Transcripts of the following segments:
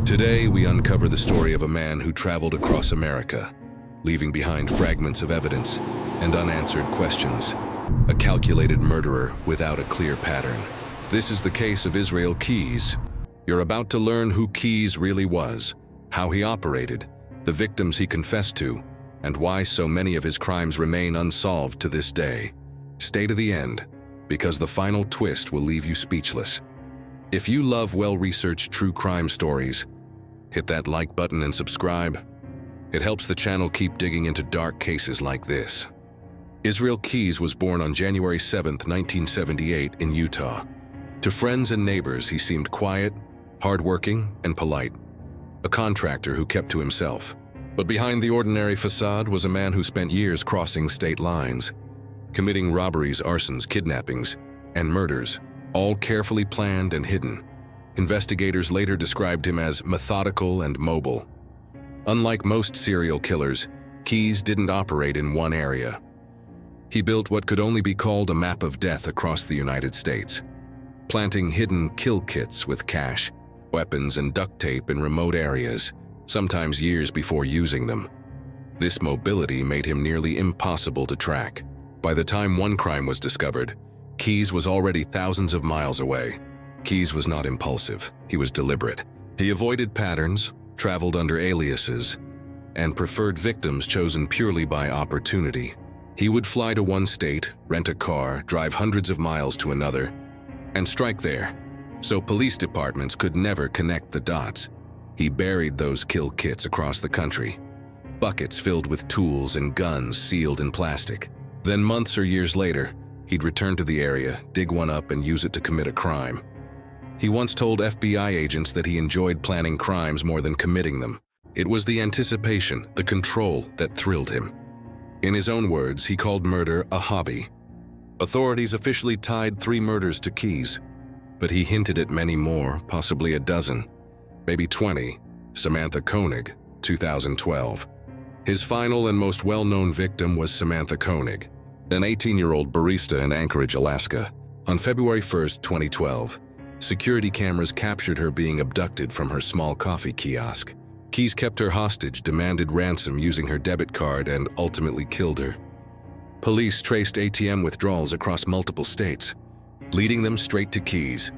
Today, we uncover the story of a man who traveled across America, leaving behind fragments of evidence and unanswered questions. A calculated murderer without a clear pattern. This is the case of Israel Keyes. You're about to learn who Keyes really was, how he operated, the victims he confessed to, and why so many of his crimes remain unsolved to this day. Stay to the end, because the final twist will leave you speechless. If you love well-researched true crime stories, hit that like button and subscribe. It helps the channel keep digging into dark cases like this. Israel Keyes was born on January 7, 1978 in Utah. To friends and neighbors, he seemed quiet, hardworking, and polite. A contractor who kept to himself. But behind the ordinary facade was a man who spent years crossing state lines, committing robberies, arsons, kidnappings, and murders, all carefully planned and hidden. Investigators later described him as methodical and mobile. Unlike most serial killers, Keyes didn't operate in one area. He built what could only be called a map of death across the United States, planting hidden kill kits with cash, weapons, and duct tape in remote areas, sometimes years before using them. This mobility made him nearly impossible to track. By the time one crime was discovered, Keyes was already thousands of miles away. Keyes was not impulsive, he was deliberate. He avoided patterns, traveled under aliases, and preferred victims chosen purely by opportunity. He would fly to one state, rent a car, drive hundreds of miles to another, and strike there, so police departments could never connect the dots. He buried those kill kits across the country, buckets filled with tools and guns sealed in plastic. Then months or years later, he'd return to the area, dig one up, and use it to commit a crime. He once told FBI agents that he enjoyed planning crimes more than committing them. It was the anticipation, the control, that thrilled him. In his own words, he called murder a hobby. Authorities officially tied 3 murders to Keyes, but he hinted at many more, possibly a dozen, maybe 20. Samantha Koenig, 2012. His final and most well-known victim was Samantha Koenig, an 18-year-old barista in Anchorage, Alaska. On February 1, 2012, security cameras captured her being abducted from her small coffee kiosk. Keyes kept her hostage, demanded ransom using her debit card, and ultimately killed her. Police traced ATM withdrawals across multiple states, leading them straight to Keyes.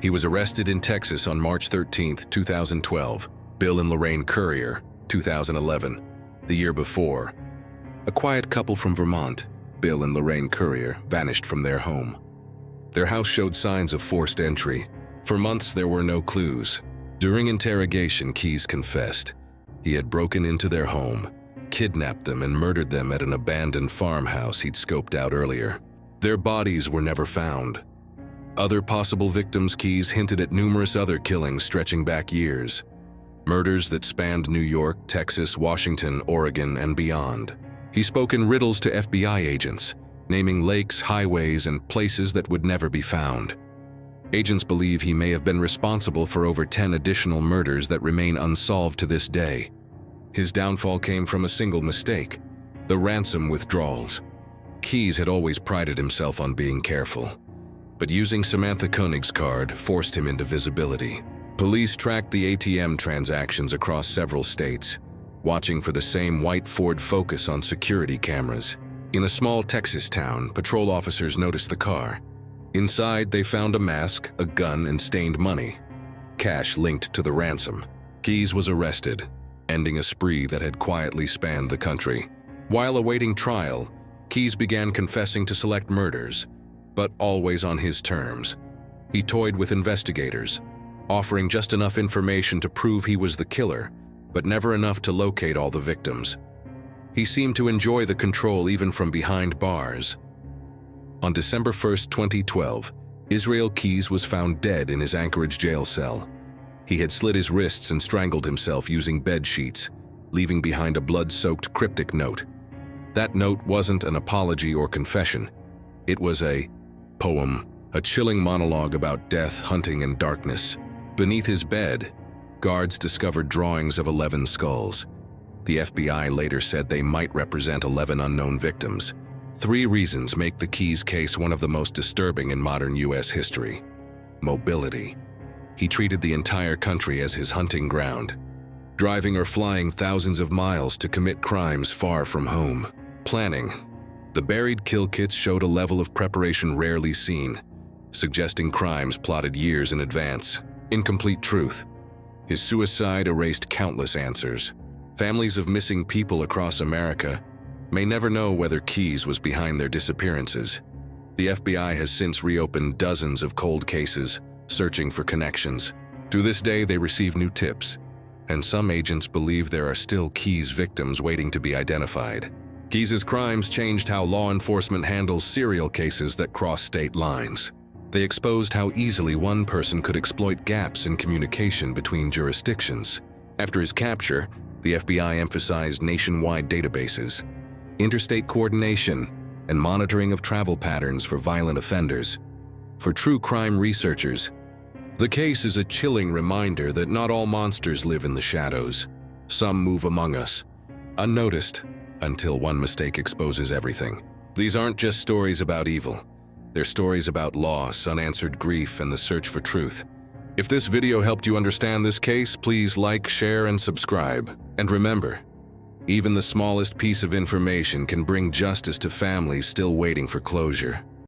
He was arrested in Texas on March 13, 2012. Bill and Lorraine Currier, 2011. The year before, a quiet couple from Vermont, Bill and Lorraine Currier, vanished from their home. Their house showed signs of forced entry. For months, there were no clues. During interrogation, Keyes confessed. He had broken into their home, kidnapped them, and murdered them at an abandoned farmhouse he'd scoped out earlier. Their bodies were never found. Other possible victims, Keyes hinted at numerous other killings stretching back years. Murders that spanned New York, Texas, Washington, Oregon, and beyond. He spoke in riddles to FBI agents, naming lakes, highways, and places that would never be found. Agents believe he may have been responsible for over 10 additional murders that remain unsolved to this day. His downfall came from a single mistake: the ransom withdrawals. Keyes had always prided himself on being careful, but using Samantha Koenig's card forced him into visibility. Police tracked the ATM transactions across several states, watching for the same white Ford Focus on security cameras. In a small Texas town, patrol officers noticed the car. Inside, they found a mask, a gun, and stained money, cash linked to the ransom. Keyes was arrested, ending a spree that had quietly spanned the country. While awaiting trial, Keyes began confessing to select murders, but always on his terms. He toyed with investigators, offering just enough information to prove he was the killer, but never enough to locate all the victims. He seemed to enjoy the control even from behind bars. On December 1, 2012, Israel Keyes was found dead in his Anchorage jail cell. He had slit his wrists and strangled himself using bed sheets, leaving behind a blood-soaked cryptic note. That note wasn't an apology or confession. It was a poem, a chilling monologue about death, hunting, and darkness. Beneath his bed, guards discovered drawings of 11 skulls. The FBI later said they might represent 11 unknown victims. 3 reasons make the Keyes case one of the most disturbing in modern U.S. history. Mobility. he treated the entire country as his hunting ground, driving or flying thousands of miles to commit crimes far from home. Planning. The buried kill kits showed a level of preparation rarely seen, suggesting crimes plotted years in advance. Incomplete truth. His suicide erased countless answers. Families of missing people across America may never know whether Keyes was behind their disappearances. The FBI has since reopened dozens of cold cases, searching for connections. To this day, they receive new tips, and some agents believe there are still Keyes victims waiting to be identified. Keyes' crimes changed how law enforcement handles serial cases that cross state lines. They exposed how easily one person could exploit gaps in communication between jurisdictions. After his capture, the FBI emphasized nationwide databases, interstate coordination, and monitoring of travel patterns for violent offenders. For true crime researchers, the case is a chilling reminder that not all monsters live in the shadows. Some move among us, unnoticed, until one mistake exposes everything. These aren't just stories about evil. They're stories about loss, unanswered grief, and the search for truth. If this video helped you understand this case, please like, share, and subscribe. And remember, even the smallest piece of information can bring justice to families still waiting for closure.